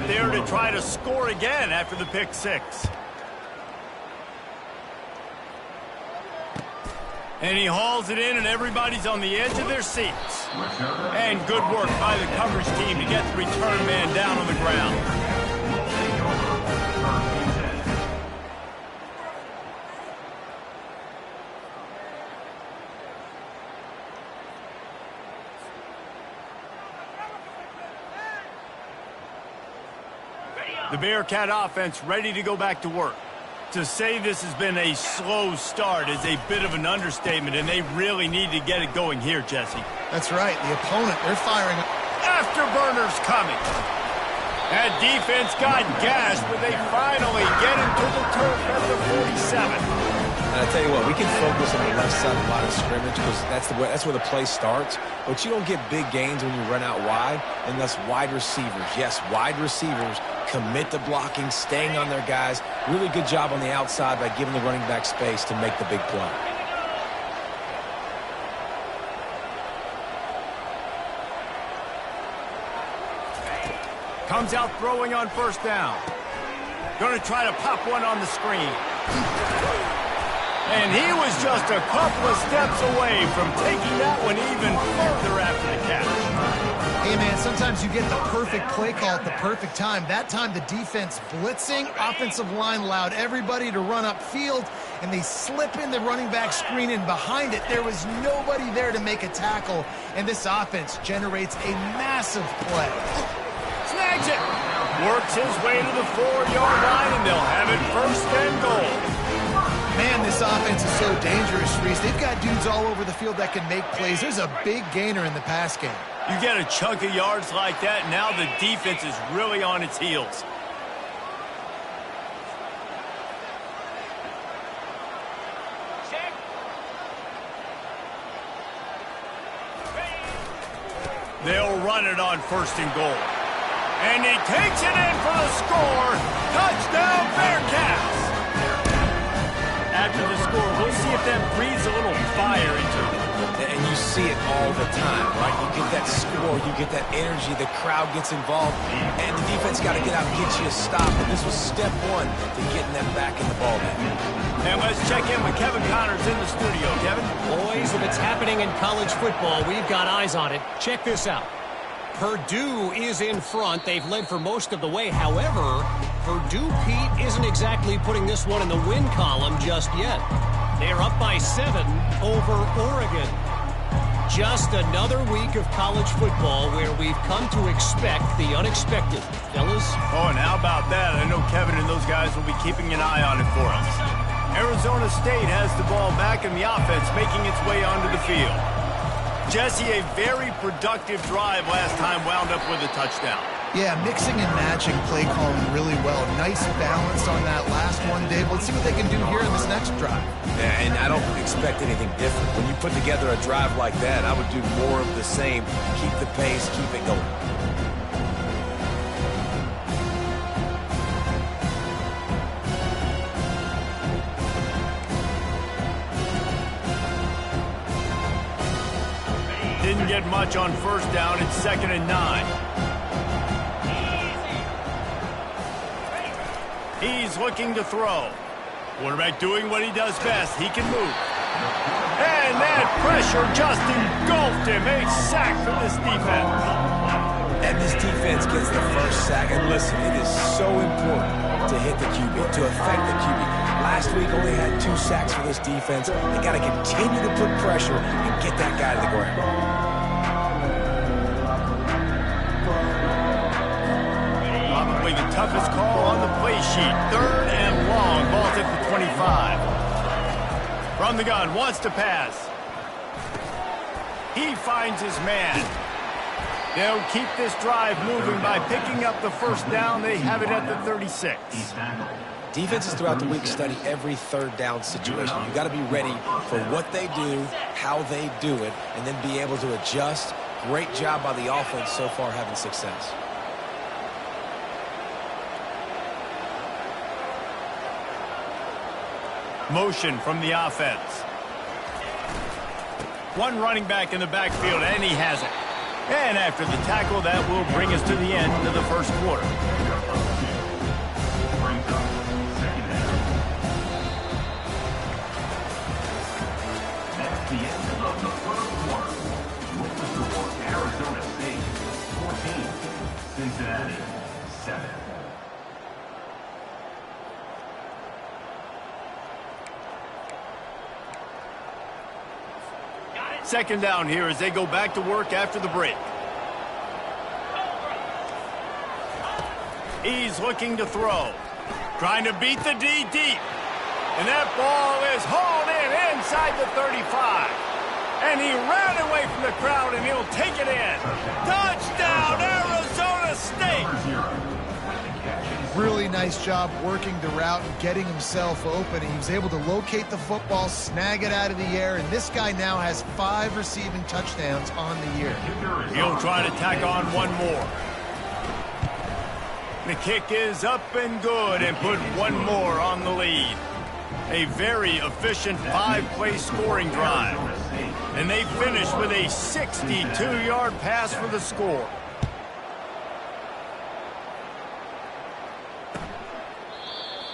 there to try to score again after the pick six. And he hauls it in, and everybody's on the edge of their seats. And good work by the coverage team to get the return man down on the ground. The Bearcat offense ready to go back to work. To say this has been a slow start is a bit of an understatement, and they really need to get it going here, Jesse. That's right. The opponent, they're firing. Afterburners coming. That defense got gashed, but they finally get him to the turf at the 47. And I tell you what, we can focus on the left side of the line of scrimmage because that's where the play starts. But you don't get big gains when you run out wide unless wide receivers, yes, wide receivers, commit to blocking, staying on their guys. Really good job on the outside by giving the running back space to make the big play. Comes out throwing on first down. Going to try to pop one on the screen. And he was just a couple of steps away from taking that one even further after the catch. Hey, man, sometimes you get the perfect play call at the perfect time. That time, the defense blitzing, offensive line allowed everybody to run upfield, and they slip in the running back screen, and behind it, there was nobody there to make a tackle, and this offense generates a massive play. Snags it. Works his way to the 4-yard line, and they'll have it first and goal. Man, this offense is so dangerous, Reese. They've got dudes all over the field that can make plays. There's a big gainer in the pass game. You get a chunk of yards like that, now the defense is really on its heels. They'll run it on first and goal. And he takes it in for the score. Touchdown, Bearcats! After the score, we'll see if that breathes a little fire into it. And you see it all the time, right? You get that score, you get that energy, the crowd gets involved, and the defense got to get out and get you a stop. And this was step one to getting them back in the ball game. And let's check in with Kevin Connors in the studio. Kevin? Boys, if it's happening in college football, we've got eyes on it. Check this out. Purdue is in front. They've led for most of the way. However, Purdue, Pete, isn't exactly putting this one in the win column just yet. They're up by 7 over Oregon. Just another week of college football where we've come to expect the unexpected. Fellas? Oh, and how about that? I know Kevin and those guys will be keeping an eye on it for us. Arizona State has the ball back in the offense, making its way onto the field. Jesse, a very productive drive last time wound up with a touchdown. Yeah, mixing and matching play calling really well. Nice balance on that last one, Dave. Let's see what they can do here in this next drive. Yeah, and I don't expect anything different. When you put together a drive like that, I would do more of the same. Keep the pace, keep it going. Didn't get much on first down. It's 2nd and 9. He's looking to throw. Quarterback doing what he does best. He can move. And that pressure just engulfed him. A sack for this defense. And this defense gets the first sack. And listen, it is so important to hit the QB, to affect the QB. Last week only had 2 sacks for this defense. They got to continue to put pressure and get that guy to the ground. Probably the toughest call on the play sheet. 3rd and long. Ball's at the 25. From the gun, wants to pass. He finds his man. They'll keep this drive moving by picking up the first down. They have it at the 36. Defenses throughout the week study every 3rd down situation. You got to be ready for what they do, how they do it, and then be able to adjust. Great job by the offense so far having success. Motion from the offense. One running back in the backfield, and he has it. And after the tackle, that will bring us to the end of the first quarter. brings up second down. That's the end of the first quarter. With the score, Arizona State 14, Cincinnati 7. Second down here as they go back to work after the break. He's looking to throw. Trying to beat the D deep. And that ball is hauled in inside the 35. And he ran away from the crowd, and he'll take it in. Touchdown, Arizona State! Really nice job working the route and getting himself open. He was able to locate the football, snag it out of the air, and this guy now has 5 receiving touchdowns on the year. He'll try to tack on one more. The kick is up and good and put one more on the lead. A very efficient 5-play scoring drive. And they finish with a 62-yard pass for the score.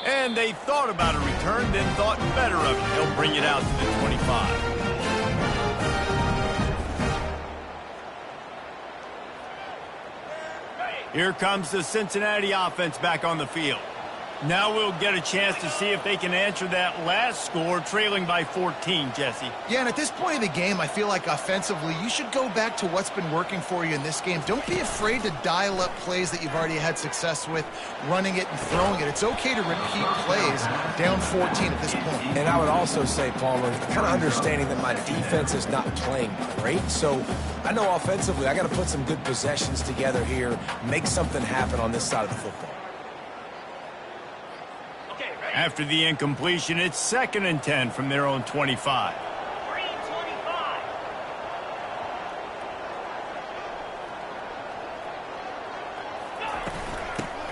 And they thought about a return, then thought better of it. They'll bring it out to the 25. Here comes the Cincinnati offense back on the field. Now we'll get a chance to see if they can answer that last score, trailing by 14, Jesse. Yeah, and at this point of the game, I feel like offensively, you should go back to what's been working for you in this game. Don't be afraid to dial up plays that you've already had success with, running it and throwing it. It's okay to repeat plays down 14 at this point. And I would also say, Palmer, kind of understanding that my defense is not playing great, so I know offensively I got to put some good possessions together here, make something happen on this side of the football. After the incompletion, it's 2nd and 10 from their own 25.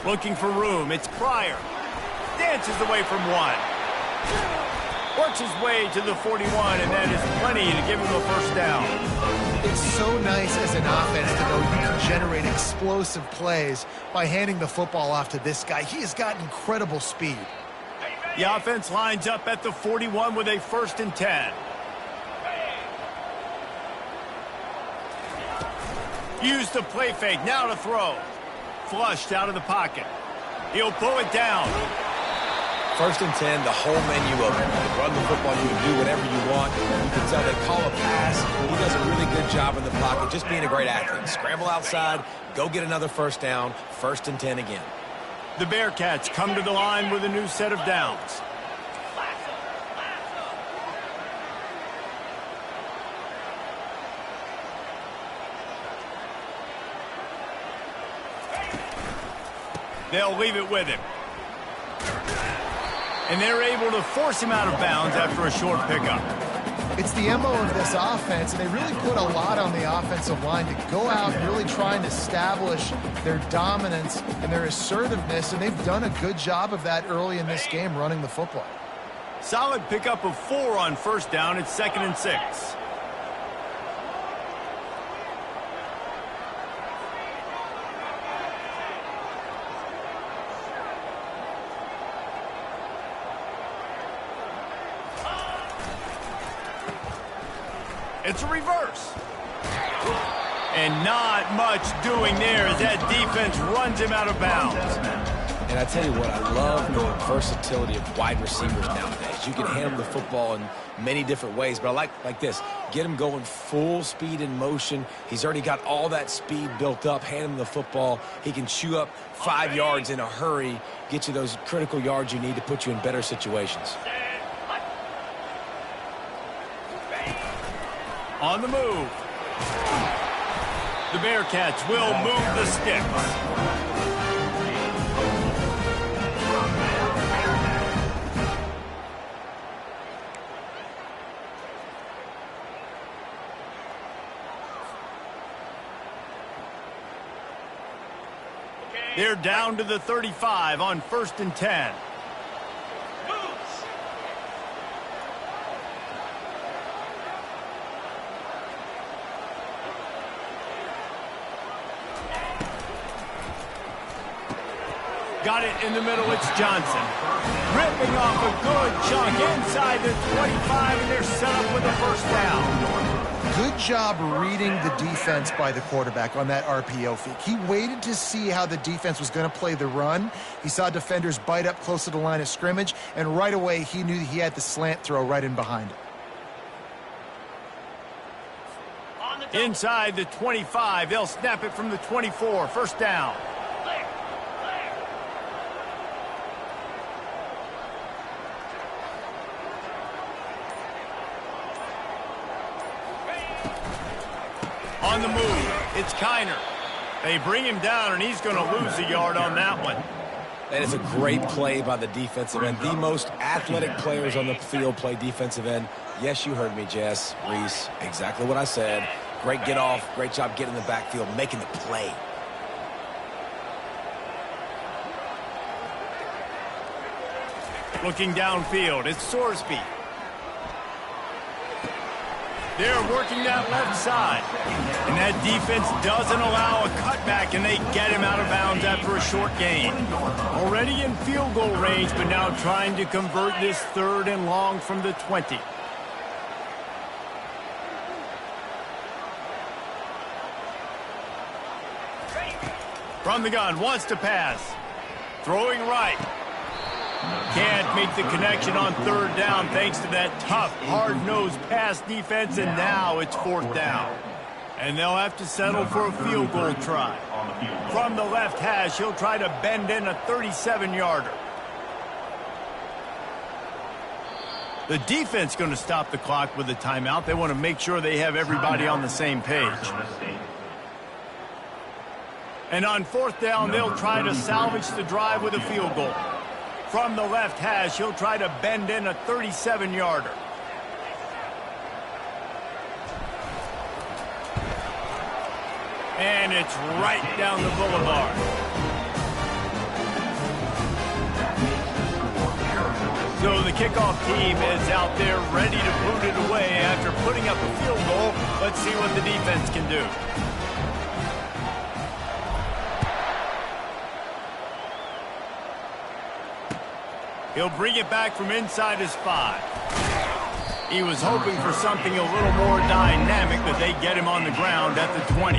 Looking for room, it's Pryor. Dances away from one. Works his way to the 41, and that is plenty to give him a first down. It's so nice as an offense to know you can generate explosive plays by handing the football off to this guy. He has got incredible speed. The offense lines up at the 41 with a 1st and 10. Use the play fake, now to throw. Flushed out of the pocket. He'll pull it down. 1st and 10, the whole menu open. You can run the football, you can do whatever you want. You can tell they call a pass. He does a really good job in the pocket, just being a great athlete. Scramble outside, go get another first down, 1st and 10 again. The Bearcats come to the line with a new set of downs. They'll leave it with him. And they're able to force him out of bounds after a short pickup. It's the MO of this offense, and they really put a lot on the offensive line to go out and really try and establish their dominance and their assertiveness, and they've done a good job of that early in this game running the football. Solid pickup of 4 on 1st down. It's 2nd and 6. It's a reverse. And not much doing there as that defense runs him out of bounds. And I tell you what, I love the versatility of wide receivers nowadays. You can handle the football in many different ways, but I like this. Get him going full speed in motion. He's already got all that speed built up. Hand him the football. He can chew up 5 yards in a hurry, get you those critical yards you need to put you in better situations. On the move. The Bearcats will move the sticks. They're down to the 35 on 1st and 10. Got it in the middle. It's Johnson. Ripping off a good chunk inside the 25, and they're set up with a first down. Good job reading the defense by the quarterback on that RPO fake. He waited to see how the defense was going to play the run. He saw defenders bite up close to the line of scrimmage, and right away he knew he had the slant throw right in behind it. Inside the 25, they'll snap it from the 24. First down. On the move, it's Kiner. They bring him down, and he's going to lose a yard on that one. That is a great play by the defensive end. The most athletic players on the field play defensive end. Yes, you heard me, Jess, Reese. Exactly what I said. Great get off. Great job getting in the backfield, making the play. Looking downfield, it's Sorsby. They're working that left side. And that defense doesn't allow a cutback, and they get him out of bounds after a short gain. Already in field goal range, but now trying to convert this 3rd and long from the 20. From the gun, wants to pass. Throwing right. Can't make the connection on 3rd down thanks to that tough, hard-nosed pass defense, and now it's 4th down. And they'll have to settle for a field goal try. From the left hash, he'll try to bend in a 37-yarder. The defense going to stop the clock with a timeout. They want to make sure they have everybody on the same page. And on 4th down, they'll try to salvage the drive with a field goal. From the left hash, he'll try to bend in a 37-yarder. And it's right down the boulevard. So the kickoff team is out there ready to boot it away after putting up a field goal. Let's see what the defense can do. He'll bring it back from inside his 5. He was hoping for something a little more dynamic, but they get him on the ground at the 20.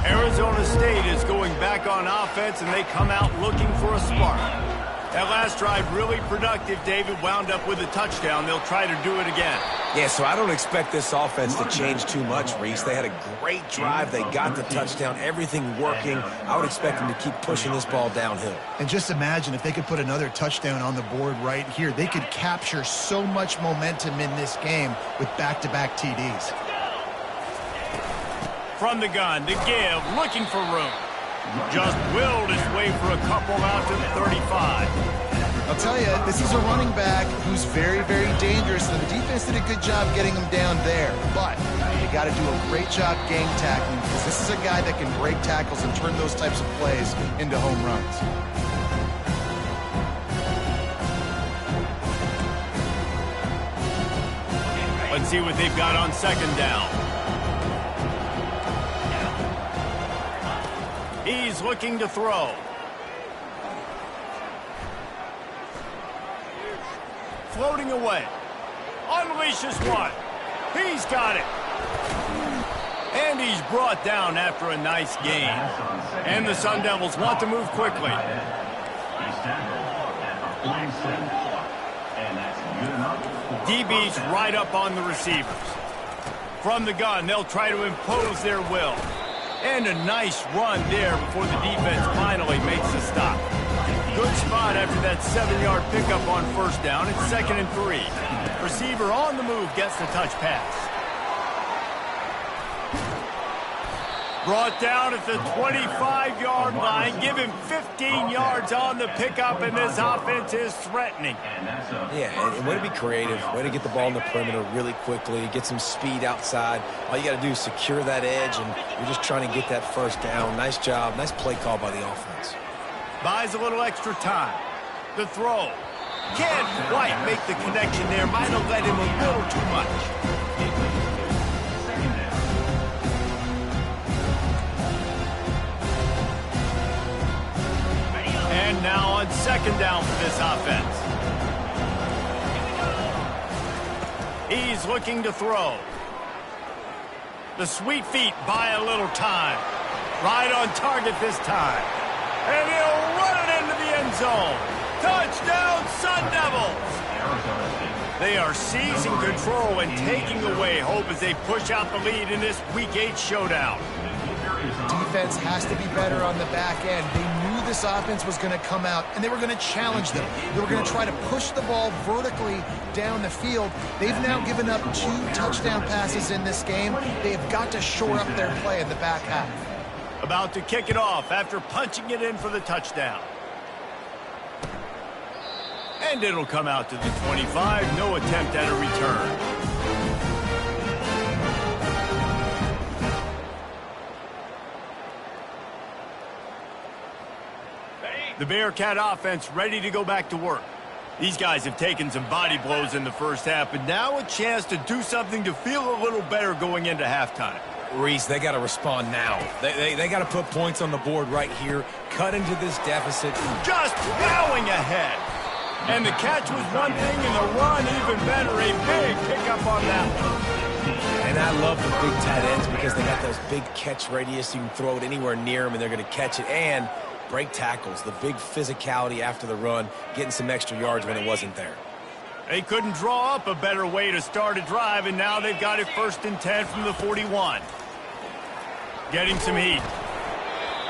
Arizona State is going back on offense, and they come out looking for a spark. That last drive really productive. David wound up with a touchdown. They'll try to do it again. Yeah, so I don't expect this offense to change too much, Reese. They had a great drive. They got the touchdown, everything working. I would expect them to keep pushing this ball downhill. And just imagine if they could put another touchdown on the board right here. They could capture so much momentum in this game with back-to-back TDs. From the gun, to give, looking for room. Just willed his way for a couple out to the 35. I'll tell you, this is a running back who's very, very dangerous, and the defense did a good job getting him down there. But they got to do a great job game tackling, because this is a guy that can break tackles and turn those types of plays into home runs. Let's see what they've got on 2nd down. He's looking to throw. Floating away. Unleashes one. He's got it. And he's brought down after a nice gain. And the Sun Devils want to move quickly. DB's right up on the receivers. From the gun, they'll try to impose their will. And a nice run there before the defense finally makes the stop. Good spot after that 7-yard pickup on 1st down. It's 2nd and 3. Receiver on the move gets the touch pass. Brought down at the 25-yard line. Give him 15 yards on the pickup, and this offense is threatening. Yeah, and way to be creative. Way to get the ball in the perimeter really quickly. Get some speed outside. All you got to do is secure that edge, and you're just trying to get that 1st down. Nice job. Nice play call by the offense. Buys a little extra time. The throw. Can't quite make the connection there. Might have led him a little too much. now on second down for this offense. He's looking to throw. The sweet feet buy a little time. Right on target this time. And he'll run it into the end zone. Touchdown, Sun Devils! They are seizing control and taking away hope as they push out the lead in this Week 8 showdown. Defense has to be better on the back end. They knew this offense was going to come out, and they were going to challenge them. They were going to try to push the ball vertically down the field. They've now given up 2 touchdown passes in this game. They have got to shore up their play in the back half. About to kick it off after punching it in for the touchdown. And it'll come out to the 25. No attempt at a return. The Bearcat offense ready to go back to work. These guys have taken some body blows in the first half, but now a chance to do something to feel a little better going into halftime. Reese, they got to respond now. They got to put points on the board right here, cut into this deficit. Just plowing ahead. And the catch was one thing, and the run even better. A big pickup on that one. And I love the big tight ends because they got those big catch radius. You can throw it anywhere near them, and they're going to catch it. And break tackles, the big physicality after the run, getting some extra yards when it wasn't there. They couldn't draw up a better way to start a drive, and now they've got it 1st and 10 from the 41. Getting some heat.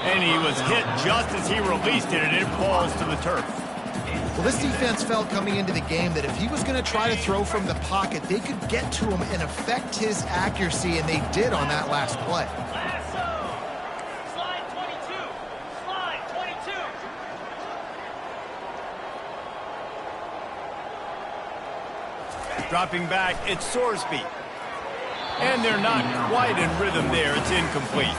And he was hit just as he released it, and it falls to the turf. Well, this defense felt coming into the game that if he was going to try to throw from the pocket, they could get to him and affect his accuracy, and they did on that last play. Dropping back, it's Sorsby. And they're not quite in rhythm there. It's incomplete.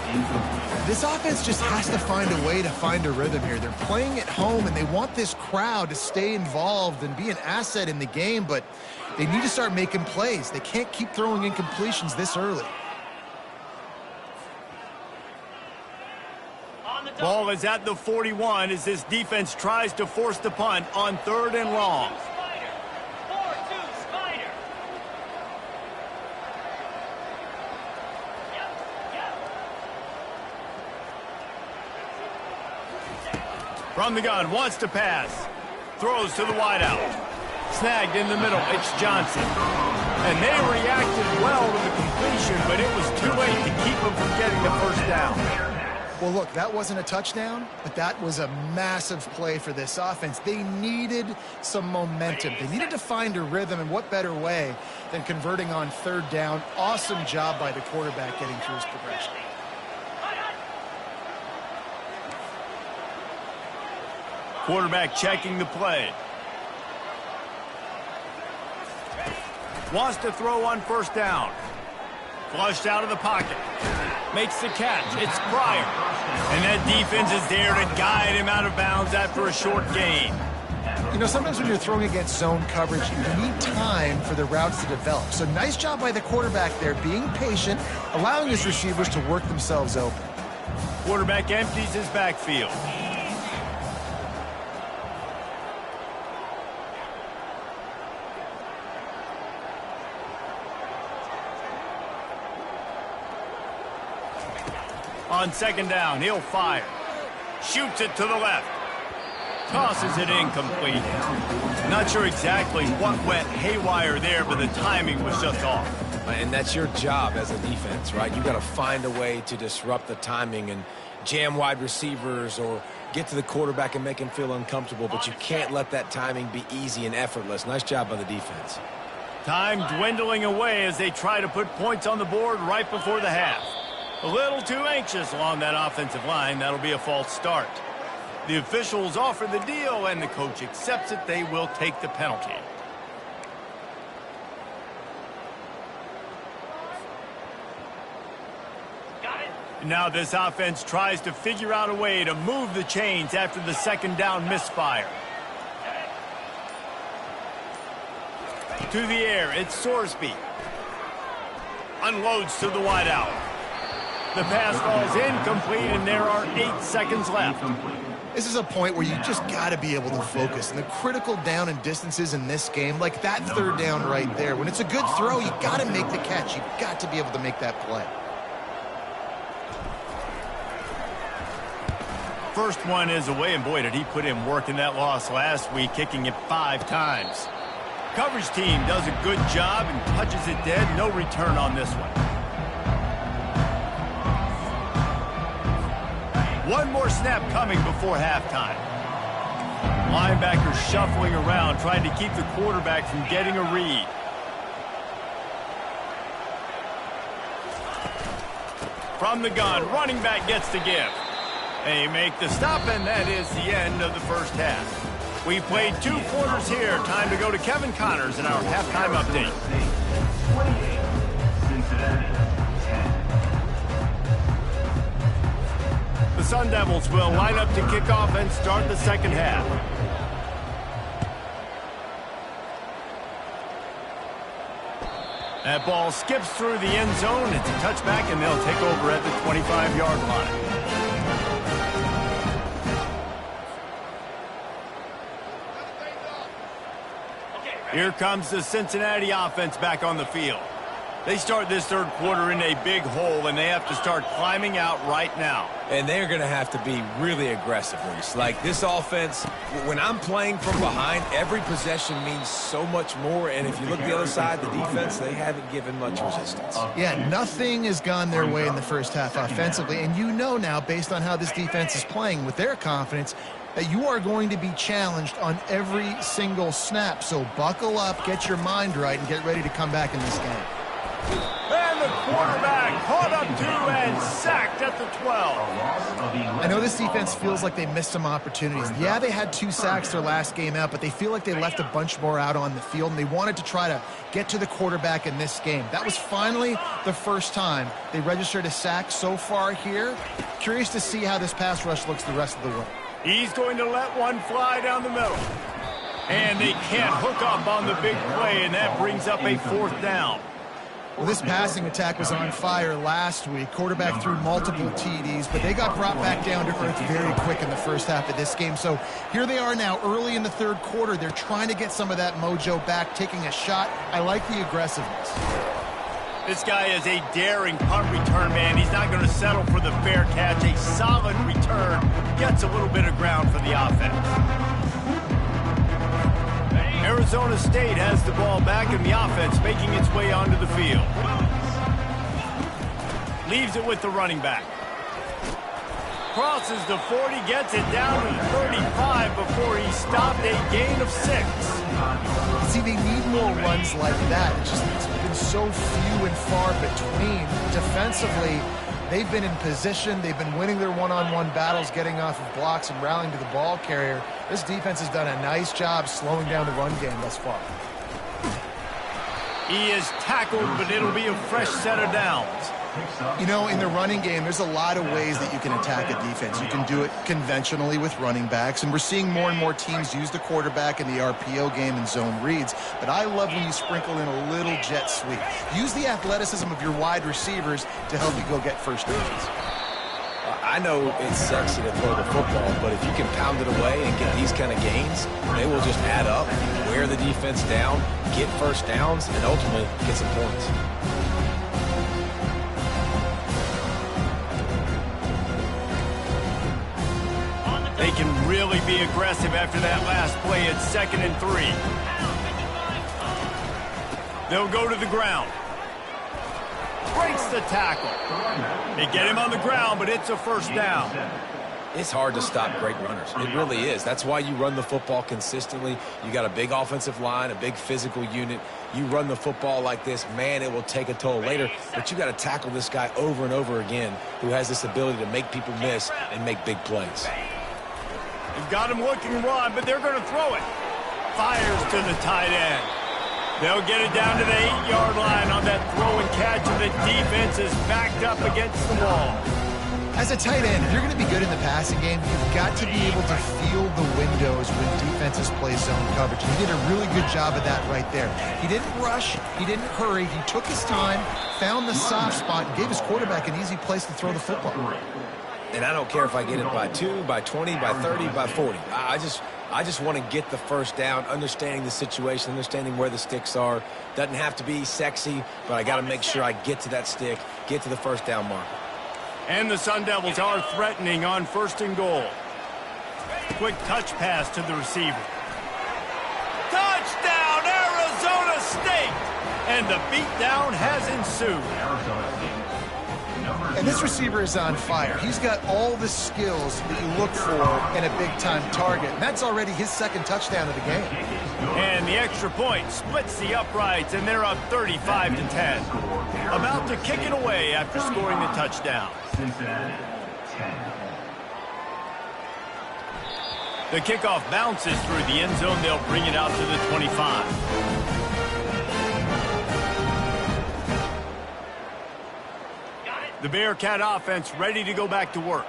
This offense just has to find a way to find a rhythm here. They're playing at home, and they want this crowd to stay involved and be an asset in the game, but they need to start making plays. They can't keep throwing incompletions this early. Ball is at the 41 as this defense tries to force the punt on 3rd and long. From the gun, wants to pass. Throws to the wideout. Snagged in the middle, it's Johnson. And they reacted well to the completion, but it was too late to keep them from getting the first down. Well, look, that wasn't a touchdown, but that was a massive play for this offense. They needed some momentum. They needed to find a rhythm, and what better way than converting on 3rd down. Awesome job by the quarterback getting through his progression. Quarterback checking the play. Wants to throw on 1st down. Flushed out of the pocket. Makes the catch. It's Pryor. And that defense is there to guide him out of bounds after a short gain. You know, sometimes when you're throwing against zone coverage, you need time for the routes to develop. So nice job by the quarterback there, being patient, allowing his receivers to work themselves open. Quarterback empties his backfield. On 2nd down, he'll fire. Shoots it to the left. Tosses it incomplete. Not sure exactly what went haywire there, but the timing was just off. And that's your job as a defense, right? You got to find a way to disrupt the timing and jam wide receivers or get to the quarterback and make him feel uncomfortable, but you can't let that timing be easy and effortless. Nice job by the defense. Time dwindling away as they try to put points on the board right before the half. A little too anxious along that offensive line. That'll be a false start. The officials offer the deal, and the coach accepts it. They will take the penalty. Now this offense tries to figure out a way to move the chains after the 2nd down misfire. To the air, it's Sorsby. Unloads to the wideout. The pass falls incomplete, and there are 8 seconds left. This is a point where you just got to be able to focus. And the critical down and distances in this game, like that third down right there, when it's a good throw, you got to make the catch. You've got to be able to make that play. First one is away, and boy, did he put in work in that loss last week, kicking it 5 times. Coverage team does a good job and touches it dead. No return on this one. One more snap coming before halftime. Linebackers shuffling around, trying to keep the quarterback from getting a read. From the gun, running back gets the give. They make the stop, and that is the end of the first half. We played 2 quarters here. Time to go to Kevin Connors in our halftime update. 28, Cincinnati 10. The Sun Devils will line up to kick off and start the second half. That ball skips through the end zone. It's a touchback, and they'll take over at the 25-yard line. Here comes the Cincinnati offense back on the field. They start this third quarter in a big hole, and they have to start climbing out right now. And they're going to have to be really aggressive, Reese. Like this offense, when I'm playing from behind, every possession means so much more. And if you look at the other side, the defense, they haven't given much resistance. Yeah, nothing has gone their way in the first half offensively. And you know now, based on how this defense is playing with their confidence, that you are going to be challenged on every single snap. So buckle up, get your mind right, and get ready to come back in this game. And the quarterback caught up to and sacked at the 12. I know this defense feels like they missed some opportunities. Yeah, they had 2 sacks their last game out, but they feel like they left a bunch more out on the field, and they wanted to try to get to the quarterback in this game. That was finally the first time they registered a sack so far here. Curious to see how this pass rush looks the rest of the way. He's going to let one fly down the middle. And they can't hook up on the big play, and that brings up a 4th down. Well, this passing attack was on fire last week. Quarterback threw multiple TDs, but they got brought back down to earth very quick in the first half of this game. So here they are now early in the third quarter. They're trying to get some of that mojo back, taking a shot. I like the aggressiveness. This guy is a daring punt return man. He's not going to settle for the fair catch. A solid return. Gets a little bit of ground for the offense. Arizona State has the ball back, and the offense making its way onto the field. Leaves it with the running back. Crosses the 40, gets it down to the 35 before he stopped, a gain of 6. See, they need more runs like that. It's been so few and far between. Defensively, they've been in position. They've been winning their one-on-one battles, getting off of blocks and rallying to the ball carrier. This defense has done a nice job slowing down the run game thus far. He is tackled, but it'll be a fresh set of downs. You know, in the running game, there's a lot of ways that you can attack a defense. You can do it conventionally with running backs, and we're seeing more and more teams use the quarterback in the RPO game and zone reads. But I love when you sprinkle in a little jet sweep. Use the athleticism of your wide receivers to help you go get first downs. I know it's sexy to throw the football, but if you can pound it away and get these kind of gains, they will just add up, wear the defense down, get first downs, and ultimately get some points. They can really be aggressive after that last play at 2nd and 3. They'll go to the ground. Breaks the tackle. They get him on the ground, but it's a first down. It's hard to stop great runners. It really is. That's why you run the football consistently. You got a big offensive line, a big physical unit. You run the football like this, man, it will take a toll later. But you got to tackle this guy over and over again who has this ability to make people miss and make big plays. They've got him looking run, but they're going to throw it. Fires to the tight end. They'll get it down to the 8-yard line on that throw and catch, and the defense is backed up against the wall. As a tight end, if you're going to be good in the passing game, you've got to be able to feel the windows when defenses play zone coverage. He did a really good job of that right there. He didn't rush. He didn't hurry. He took his time, found the soft spot, and gave his quarterback an easy place to throw the football. And I don't care if I get it by 2, by 20, by 30, by 40. I just want to get the first down, understanding the situation, understanding where the sticks are. Doesn't have to be sexy, but I got to make sure I get to that stick, get to the first down marker. And the Sun Devils are threatening on 1st and goal. Quick touch pass to the receiver. Touchdown, Arizona State! And the beatdown has ensued. Arizona State. And this receiver is on fire. He's got all the skills that you look for in a big-time target. And that's already his 2nd touchdown of the game. And the extra point splits the uprights, and they're up 35-10. About to kick it away after scoring the touchdown. Cincinnati, 10. The kickoff bounces through the end zone. They'll bring it out to the 25. The Bearcat offense ready to go back to work.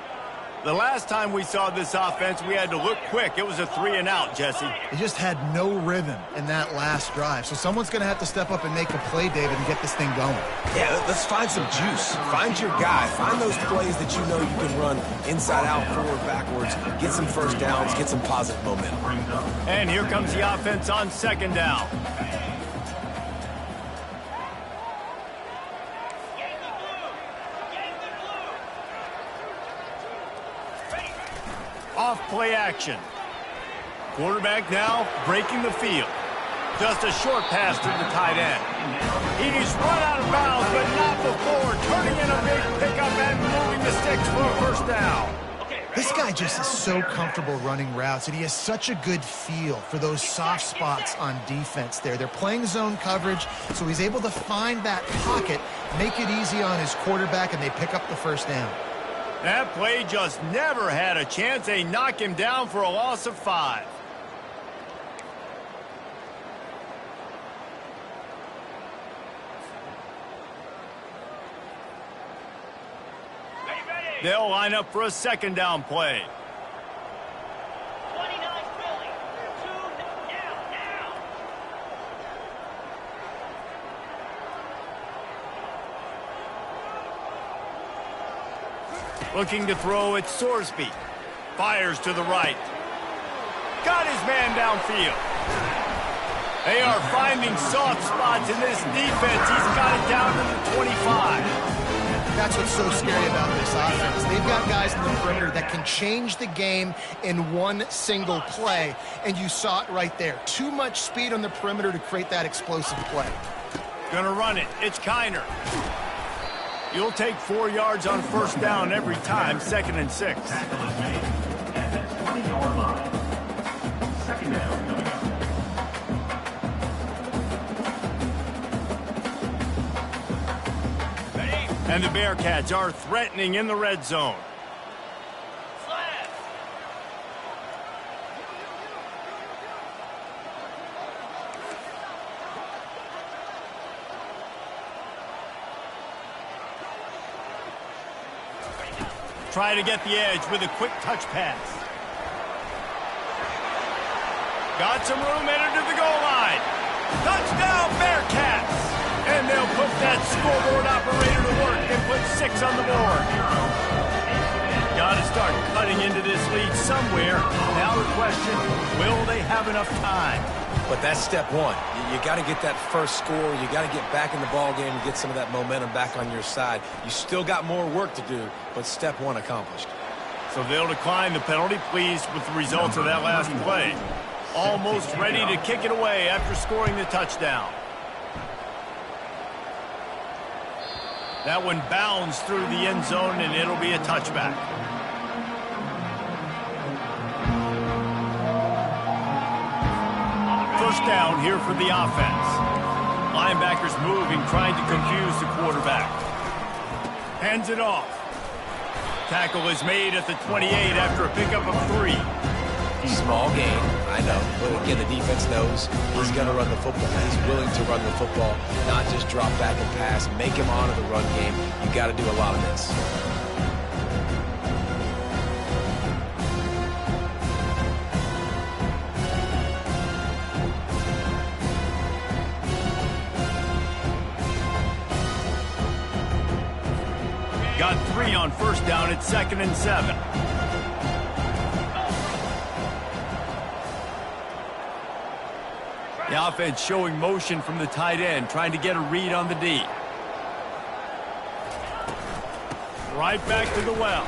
The last time we saw this offense, we had to look quick. It was a 3-and-out, Jesse. They just had no rhythm in that last drive. So someone's going to have to step up and make a play, David, and get this thing going. Yeah, let's find some juice. Find your guy. Find those plays that you know you can run inside out, forward, backwards. Get some first downs. Get some positive momentum. And here comes the offense on 2nd down. Off play action. Quarterback now breaking the field. Just a short pass to the tight end. He's run out of bounds, but not before turning in a big pickup and moving the sticks for a 1st down. This guy just is so comfortable running routes, and he has such a good feel for those soft spots on defense there. They're playing zone coverage, so he's able to find that pocket, make it easy on his quarterback, and they pick up the 1st down. That play just never had a chance. They knock him down for a loss of 5. They'll line up for a 2nd down play. 29 Philly. 2 now. Looking to throw at Sorsby. Fires to the right. Got his man downfield. They are finding soft spots in this defense. He's got it down to the 25. That's what's so scary about this offense. They've got guys in the perimeter that can change the game in one single play, and you saw it right there. Too much speed on the perimeter to create that explosive play. Gonna run it. It's Kiner. You'll take 4 yards on 1st down every time, 2nd and 6. Tackle is made at the 20-yard line. 2nd down coming up. And the Bearcats are threatening in the red zone. Try to get the edge with a quick touch pass. Got some room, entered to the goal line. Touchdown, Bearcats! And they'll put that scoreboard operator to work and put 6 on the board. Got to start cutting into this lead somewhere. Now the question, will they have enough time? But that's step one. You got to get that first score. You got to get back in the ball game and get some of that momentum back on your side. You still got more work to do, but step one accomplished. So they'll decline the penalty, pleased with the results of that last play. Almost ready to kick it away after scoring the touchdown. That one bounds through the end zone, and it'll be a touchback. First down here for the offense. Linebackers moving, trying to confuse the quarterback. Hands it off. Tackle is made at the 28 after a pickup of 3. Small gain, I know. But again, the defense knows he's going to run the football. He's willing to run the football, not just drop back and pass. Make him honor the run game. You got to do a lot of this. Got 3 3 on first down at 2nd and 7. The offense showing motion from the tight end, trying to get a read on the D. Right back to the well.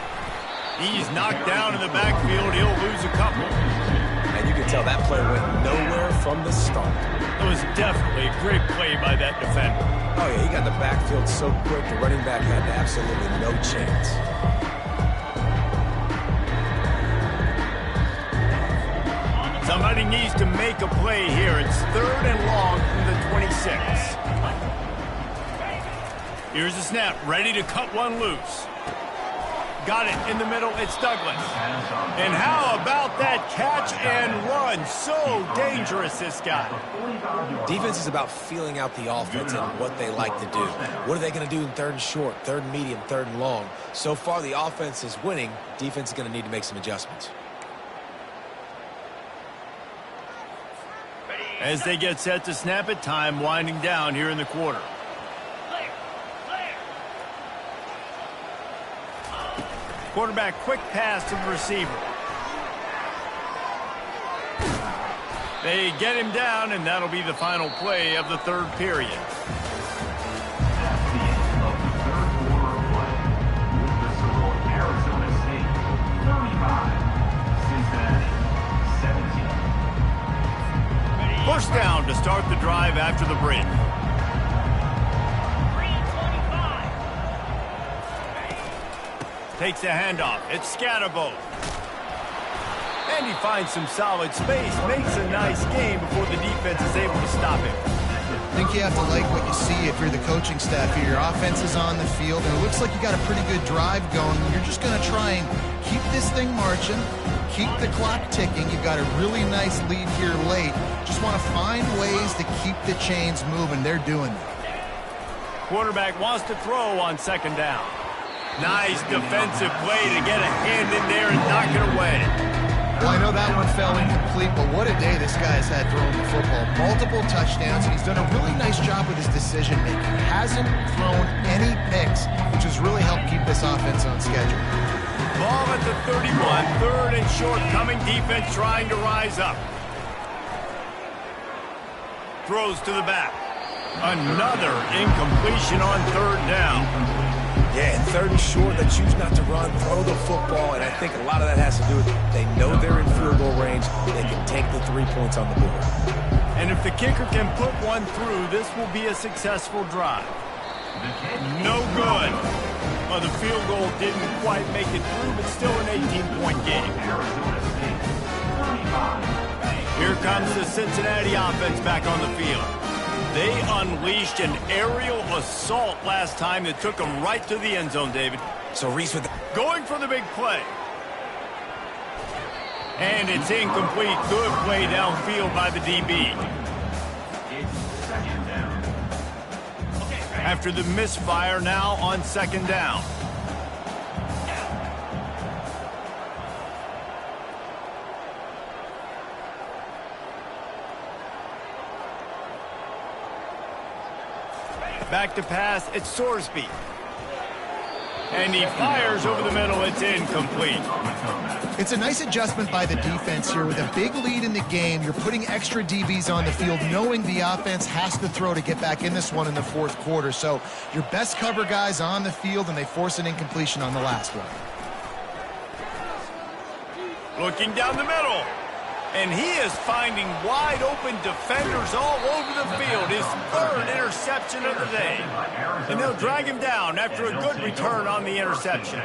He's knocked down in the backfield. He'll lose a couple. And you can tell that play went nowhere from the start. It was definitely a great play by that defender. Oh, yeah, he got the backfield so quick, the running back had absolutely no chance. Somebody needs to make a play here. It's 3rd and long from the 26. Here's the snap, ready to cut one loose. Got it in the middle, it's Douglas. And how about that catch and run? So dangerous, this guy. Defense is about feeling out the offense and what they like to do. What are they going to do in 3rd and short, 3rd and medium, 3rd and long? So far, the offense is winning. Defense is going to need to make some adjustments. As they get set to snap it, time winding down here in the quarter. Quarterback, quick pass to the receiver. They get him down, and that'll be the final play of the 3rd period. That's the end of the 3rd quarter of play. With the score, Arizona State 35, Cincinnati 17. First down to start the drive after the break. 3:25. Takes a handoff. It's Scatterbo. And he finds some solid space. Makes a nice game before the defense is able to stop him. I think you have to like what you see if you're the coaching staff here. Your offense is on the field, and it looks like you got a pretty good drive going. You're just going to try and keep this thing marching, keep the clock ticking. You've got a really nice lead here late. Just want to find ways to keep the chains moving. They're doing that. Quarterback wants to throw on 2nd down. Nice defensive play to get a hand in there and knock it away. Well, I know that one fell incomplete, but what a day this guy has had throwing the football. Multiple touchdowns, and he's done a really nice job with his decision-making. Hasn't thrown any picks, which has really helped keep this offense on schedule. Ball at the 31, 3rd and short, coming defense trying to rise up. Throws to the back. Another incompletion on 3rd down. Yeah, 3rd and short, they choose not to run, throw the football, and I think a lot of that has to do with they know they're in field goal range. They can take the 3 points on the board. And if the kicker can put one through, this will be a successful drive. No good. Well, the field goal didn't quite make it through, but still an 18-point game. Arizona State 35. Here comes the Cincinnati offense back on the field. They unleashed an aerial assault last time that took them right to the end zone, David. So Reese with Going for the big play. And it's incomplete. Good play downfield by the DB. It's 2nd down. After the misfire, now on 2nd down. Back to pass, it's Sorsby. And he fires over the middle, it's incomplete. It's a nice adjustment by the defense here. With a big lead in the game, you're putting extra DBs on the field, knowing the offense has to throw to get back in this one in the 4th quarter. So your best cover guys on the field, and they force an incompletion on the last one. Looking down the middle. And he is finding wide open defenders all over the field. His 3rd interception of the day. And they'll drag him down after a good return on the interception.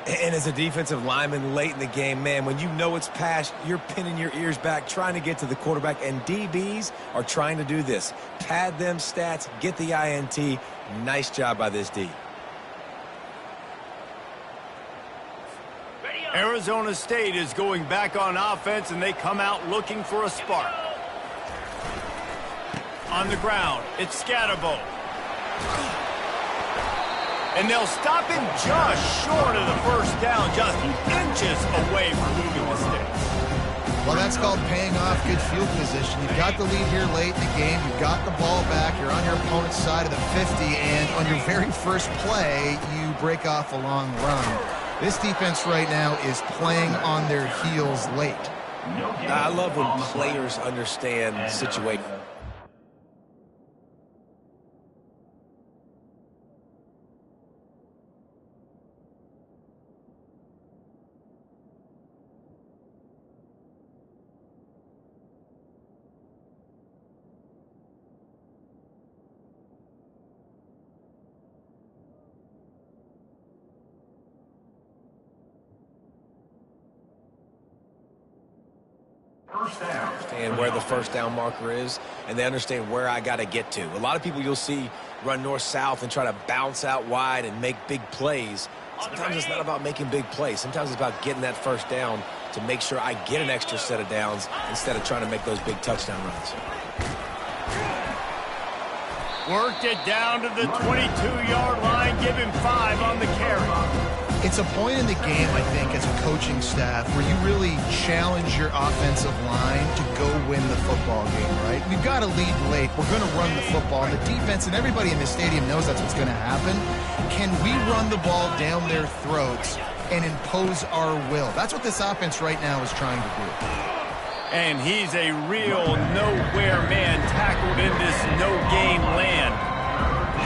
And as a defensive lineman late in the game, man, when you know it's past, you're pinning your ears back, trying to get to the quarterback, and DBs are trying to do this. Pad them stats, get the INT. Nice job by this D. Arizona State is going back on offense, and they come out looking for a spark. On the ground, it's Scatterbo. And they'll stop him just short of the 1st down, just inches away from moving the sticks. Well, that's called paying off good field position. You've got the lead here late in the game. You've got the ball back. You're on your opponent's side of the 50, and on your very first play, you break off a long run. This defense right now is playing on their heels late. I love when players understand the situation. And where the first down marker is, and they understand where I got to get to. A lot of people you'll see run north-south and try to bounce out wide and make big plays. Sometimes it's not about making big plays. Sometimes it's about getting that first down to make sure I get an extra set of downs instead of trying to make those big touchdown runs. Worked it down to the 22-yard line. Give him 5 on the carry. It's a point in the game, I think, as a coaching staff where you really challenge your offensive line to go win the football game, right? We've got to lead late. We're going to run the football. And the defense and everybody in the stadium knows that's what's going to happen. Can we run the ball down their throats and impose our will? That's what this offense right now is trying to do. And he's a real nowhere man tackled in this no-game land.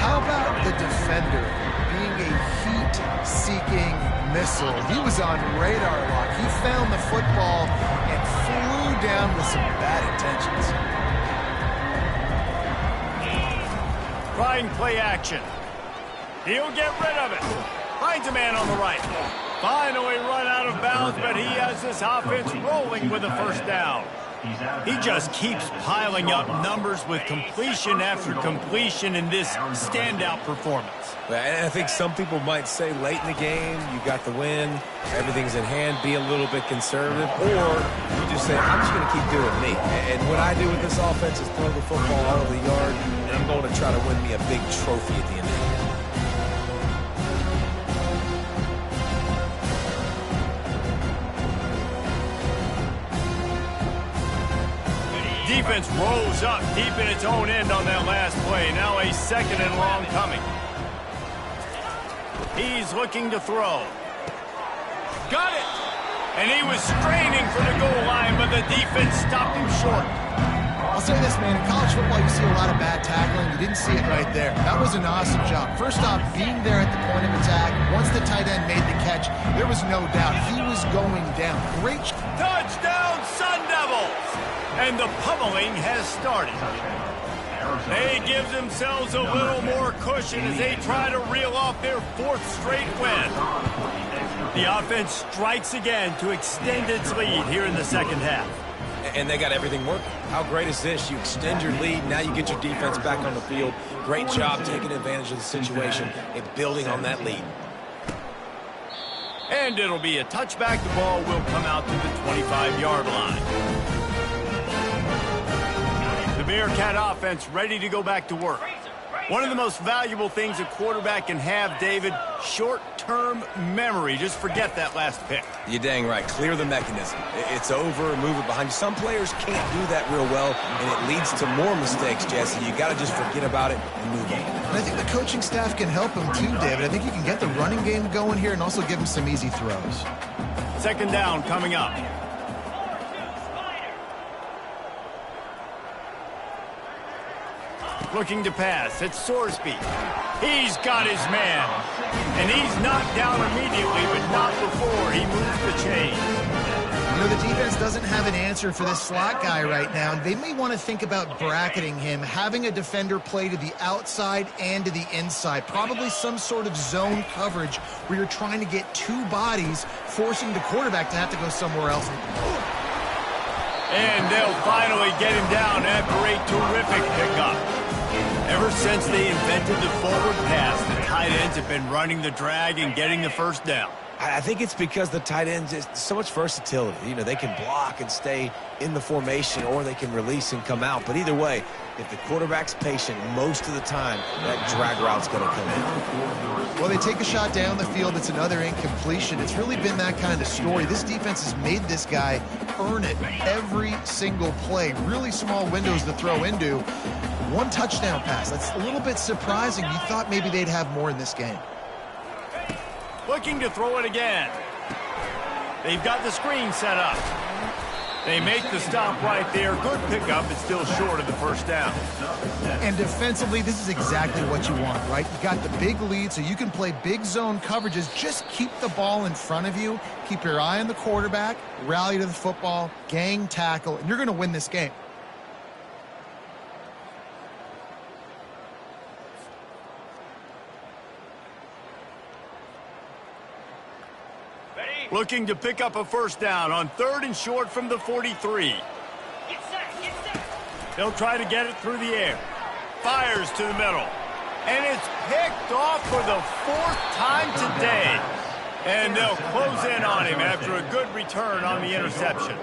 How about the defender being a heat-seeking missile? He was on radar lock. He found the football and flew down with some bad intentions. Trying play action. He'll get rid of it. Finds a man on the right. Finally run out of bounds, but he has this offense rolling with a first down. He just keeps piling up numbers with completion after completion in this standout performance. And I think some people might say late in the game, you got the win, everything's in hand, be a little bit conservative, or you just say, I'm just going to keep doing me. And what I do with this offense is throw the football out of the yard, and I'm going to try to win me a big trophy at the end of the year. Defense rolls up deep in its own end on that last play. Now a 2nd and long coming. He's looking to throw. Got it! And he was straining for the goal line, but the defense stopped him short. I'll say this, man. In college football, you see a lot of bad tackling. You didn't see it right there. That was an awesome job. First off, being there at the point of attack. Once the tight end made the catch, there was no doubt he was going down. Great. Touchdown, Sun Devils! And the pummeling has started. They give themselves a little more cushion as they try to reel off their 4th straight win. The offense strikes again to extend its lead here in the second half. And they got everything working. How great is this? You extend your lead, now you get your defense back on the field. Great job taking advantage of the situation and building on that lead. And it'll be a touchback. The ball will come out to the 25-yard line. The Bearcat offense ready to go back to work. One of the most valuable things a quarterback can have, David, short-term memory. Just forget that last pick. You're dang right. Clear the mechanism. It's over, move it behind you. Some players can't do that real well, and it leads to more mistakes, Jesse. You got to just forget about it and move on. And I think the coaching staff can help him too, David. I think you can get the running game going here and also give him some easy throws. 2nd down coming up. Looking to pass. It's Sorsby. He's got his man. And he's knocked down immediately, but not before he moves the chain. You know, the defense doesn't have an answer for this slot guy right now. And they may want to think about bracketing him, having a defender play to the outside and to the inside. Probably some sort of zone coverage where you're trying to get 2 bodies, forcing the quarterback to have to go somewhere else. And they'll finally get him down after a terrific pickup. Ever since they invented the forward pass, the tight ends have been running the drag and getting the first down. I think it's because the tight ends is so much versatility. You know, they can block and stay in the formation, or they can release and come out. But either way, if the quarterback's patient, most of the time, that drag route's going to come in. Well, they take a shot down the field. It's another incompletion. It's really been that kind of story. This defense has made this guy earn it every single play. Really small windows to throw into. One touchdown pass. That's a little bit surprising. You thought maybe they'd have more in this game. Looking to throw it again. They've got the screen set up. They make the stop right there. Good pickup. It's still short of the first down. And defensively, this is exactly what you want, right? You got the big lead, so you can play big zone coverages. Just keep the ball in front of you. Keep your eye on the quarterback. Rally to the football. Gang tackle. And you're going to win this game. Looking to pick up a first down on 3rd and short from the 43. Get set. They'll try to get it through the air. Fires to the middle. And it's picked off for the 4th time today. And they'll close in on him after a good return on the interception.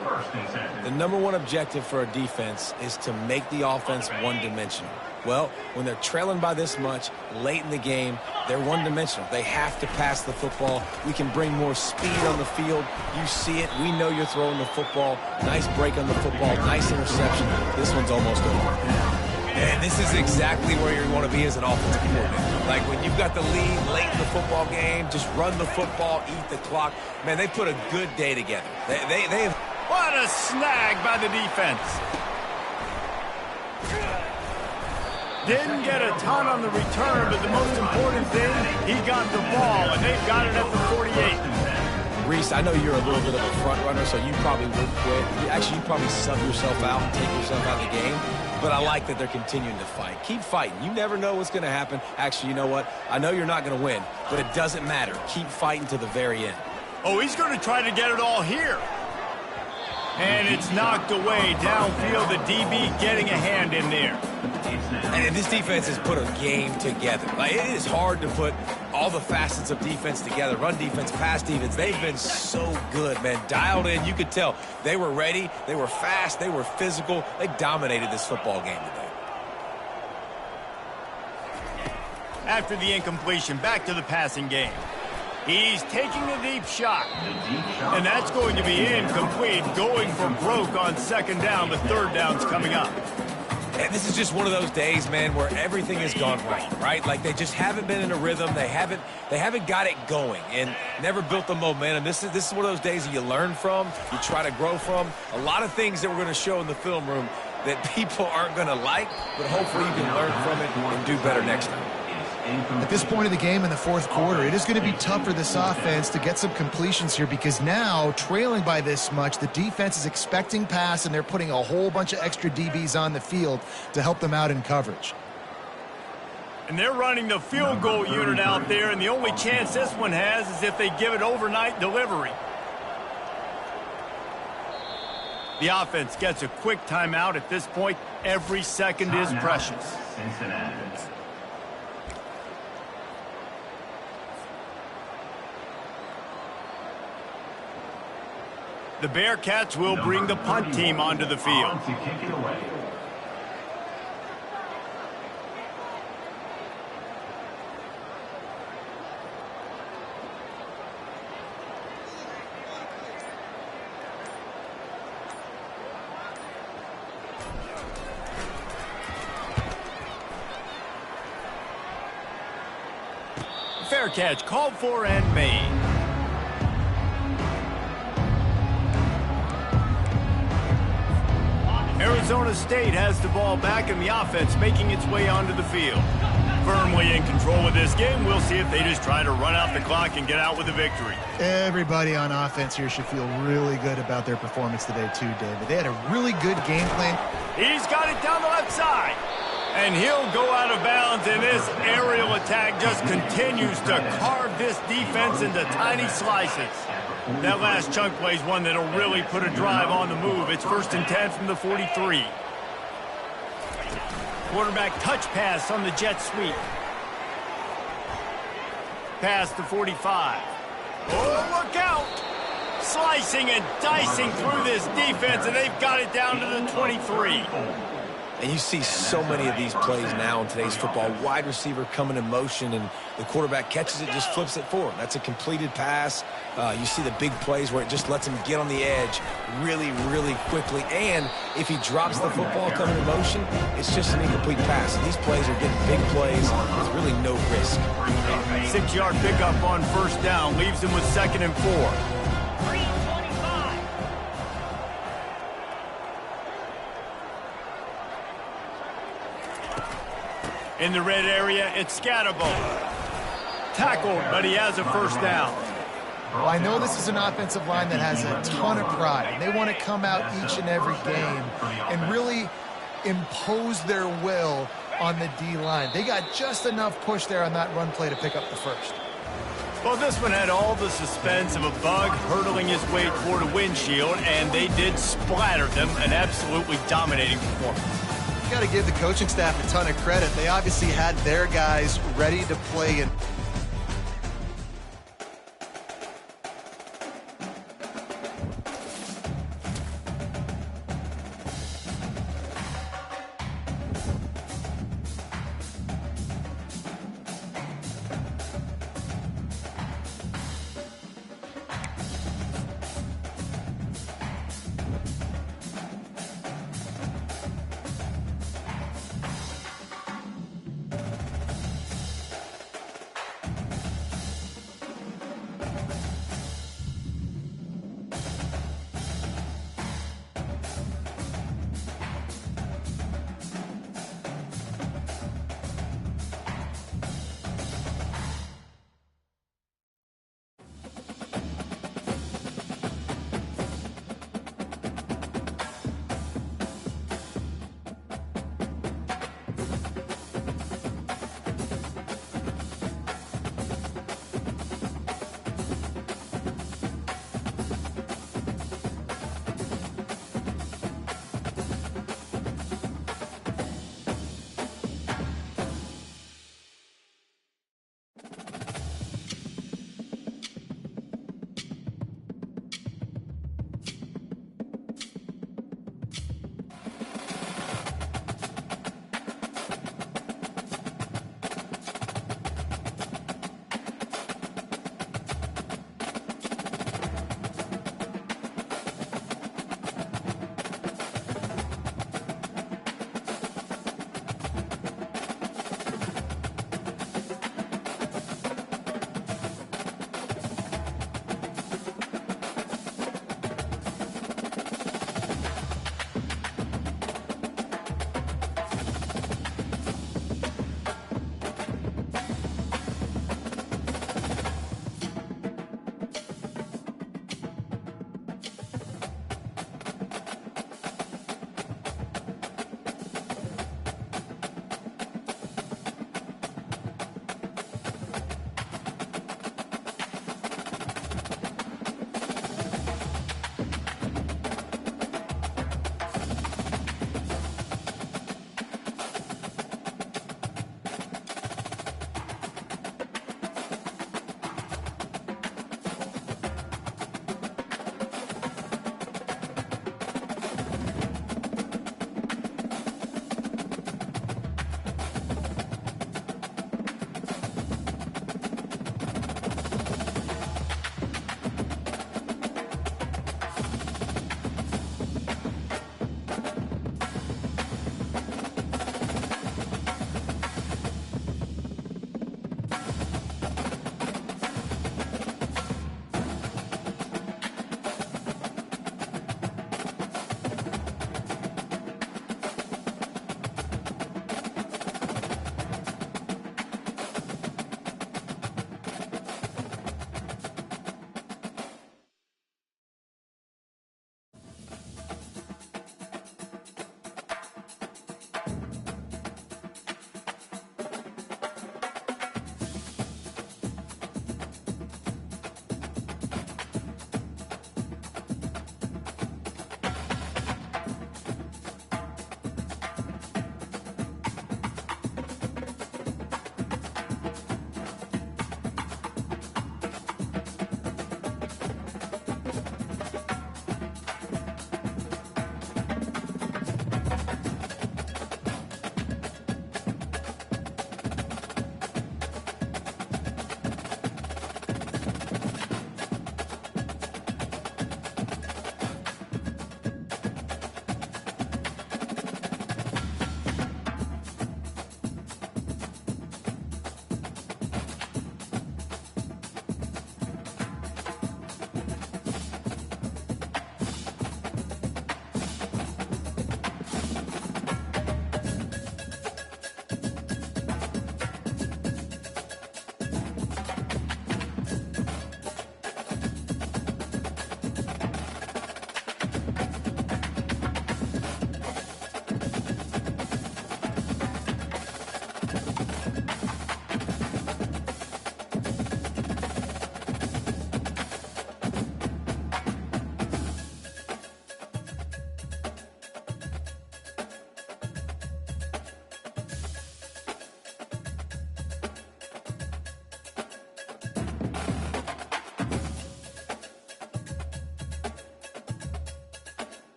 The #1 objective for a defense is to make the offense one-dimensional. Well, when they're trailing by this much late in the game, they're one-dimensional. They have to pass the football. We can bring more speed on the field. You see it. We know you're throwing the football. Nice break on the football. Nice interception. This one's almost over. And this is exactly where you want to be as an offensive coordinator. Like when you've got the lead late in the football game, just run the football, eat the clock. Man, they put a good day together. They've... What a snag by the defense. Didn't get a ton on the return, but the most important thing, he got the ball, and they've got it at the 48. Reese, I know you're a little bit of a front runner, so you probably would quit. Actually, you probably sub yourself out and take yourself out of the game. But I like that they're continuing to fight. Keep fighting. You never know what's going to happen. Actually, you know what? I know you're not going to win, but it doesn't matter. Keep fighting to the very end. Oh, he's going to try to get it all here. And it's knocked away downfield. The DB getting a hand in there. And this defense has put a game together. Like, it is hard to put all the facets of defense together. Run defense, pass defense. They've been so good, man. Dialed in. You could tell they were ready. They were fast. They were physical. They dominated this football game today. After the incompletion, back to the passing game. He's taking a deep shot. And that's going to be incomplete. Going for broke on 2nd down, but 3rd down's coming up. And this is just one of those days, man, where everything has gone wrong, right? Like they just haven't been in a rhythm. They haven't got it going and never built the momentum. This is one of those days that you learn from, you try to grow from. A lot of things that we're going to show in the film room that people aren't going to like, but hopefully you can learn from it and do better next time. At this point of the game in the 4th quarter, it is going to be tough for this offense to get some completions here because now, trailing by this much, the defense is expecting pass and they're putting a whole bunch of extra DBs on the field to help them out in coverage. And they're running the field goal unit out there, and the only chance this one has is if they give it overnight delivery. The offense gets a quick timeout at this point. Every second is precious. Cincinnati. The Bearcats will bring the punt team onto the field. To kick it away. Fair catch called for and made. Arizona State has the ball back and the offense making its way onto the field. Firmly in control of this game. We'll see if they just try to run out the clock and get out with a victory. Everybody on offense here should feel really good about their performance today too, David. They had a really good game plan. He's got it down the left side. And he'll go out of bounds, and this aerial attack just continues to carve this defense into tiny slices. That last chunk play is one that'll really put a drive on the move. It's 1st and 10 from the 43. Quarterback touch pass on the jet sweep. Pass to 45. Oh, look out! Slicing and dicing through this defense, and they've got it down to the 23. And you see so many of these plays now in today's football. Wide receiver coming in motion, and the quarterback catches it, just flips it forward. That's a completed pass. You see the big plays where it just lets him get on the edge really, really quickly. And if he drops the football coming in motion, it's just an incomplete pass. And these plays are getting big plays with really no risk. 6-yard pickup on first down leaves him with 2nd and 4. 325. In the red area, it's Scatterbo. Tackled, but he has a first down. Well, I know this is an offensive line that has a ton of pride. They want to come out each and every game and really impose their will on the D-line. They got just enough push there on that run play to pick up the first. Well, this one had all the suspense of a bug hurtling his way toward a windshield, and they did splatter them. An absolutely dominating performance. Got to give the coaching staff a ton of credit. They obviously had their guys ready to play in